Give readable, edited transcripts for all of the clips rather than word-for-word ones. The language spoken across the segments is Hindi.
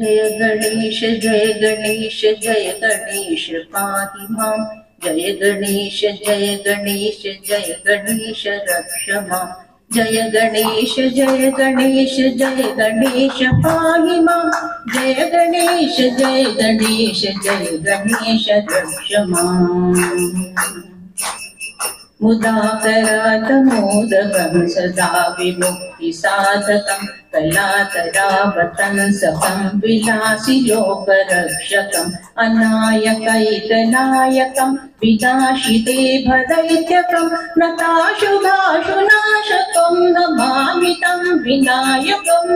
जय गणेश जय गणेश जय गणेश पाहि मां। जय गणेश जय गणेश जय गणेश रक्ष मां। जय गणेश जय गणेश जय गणेश पाहि मां। जय गणेश जय गणेश जय गणेश रक्ष मां। मुदाकरात् मोदकं सदा विमुक्तिसाधकं कलातरावतंसकं विलासिलोकरक्षकम् अनायकैकनायकं विनाशिते भदैत्यकं नताशुभाशुनाशकं नमामि तं विनायकम्।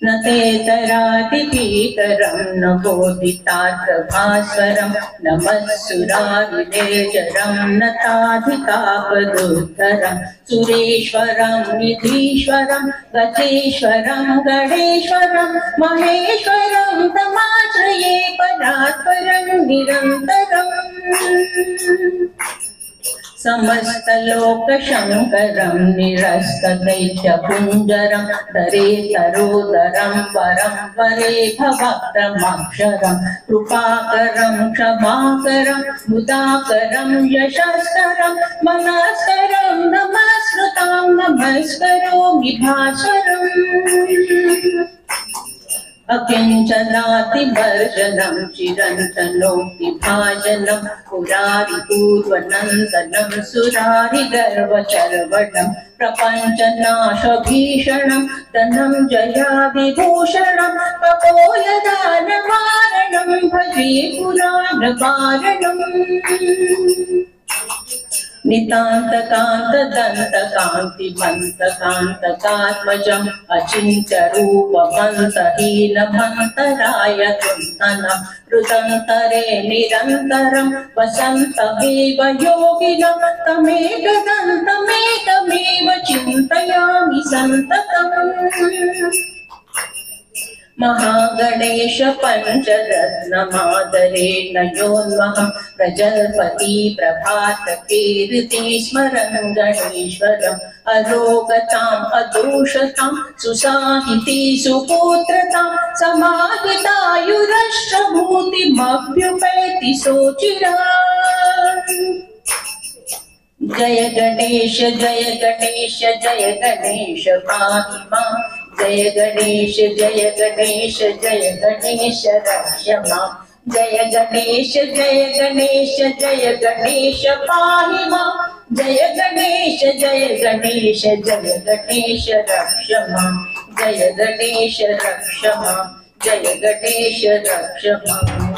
न तेतरातिपीतरं न बोधितार्थभास्वरं नमःसुरारिलेजरं नताधिकापदुत्तरं सुरेश्वरं निधीश्वरं गजेश्वरं गणेश्वरं महेश्वरं तमाश्रये परात्परं निरन्तरम्। समस्तलोकशङ्करं निरस्तदैत्यपुञ्जरं दरेतरोदरं परं वरे भवक्त्रमक्षरं कृपाकरं क्षमाकरं मुदाकरं यशस्करं मनस्करं नमस्कृतां नमस्करोमि भास्वरम्। अकिञ्चनातिवर्जनं चिरन्तनोक्तिभाजनं पुरारिपूर्वनन्दनं सुरारिगर्वचर्वणं प्रपञ्चनाशभीषणं धनञ्जयाविभूषणं कपोलदानवारणं भजे पुराणवारणम्। नितान्तकान्तदन्तकान्तिमन्तकान्तकात्मजम् अचिन्त्यरूपमन्तहीनमन्तराय कुन्तनं हृदन्तरे निरन्तरं वसन्तमेव योगिनं तमेकदन्तमेकमेव चिन्तयामि सन्ततम्। महागणेश पञ्चरत्नमादरेण योन्वहं प्रजल्पति प्रभातकीर्ति स्मरन् गणेश्वरम् अरोगताम् अदोषतां सुसाहिती सुपुत्रतां समाहितायुरष्टभूतिमभ्युपैति सोचिरात्। जय गणेश जय गणेश जय गणेश पाहि मां। जय गणेश जय गणेश जय गणेश रक्ष मां। जय गणेश जय गणेश जय गणेश पाहि मां। जय गणेश जय गणेश जय गणेश रक्ष मां। जय गणेश रक्ष मां। जय गणेश रक्ष मां।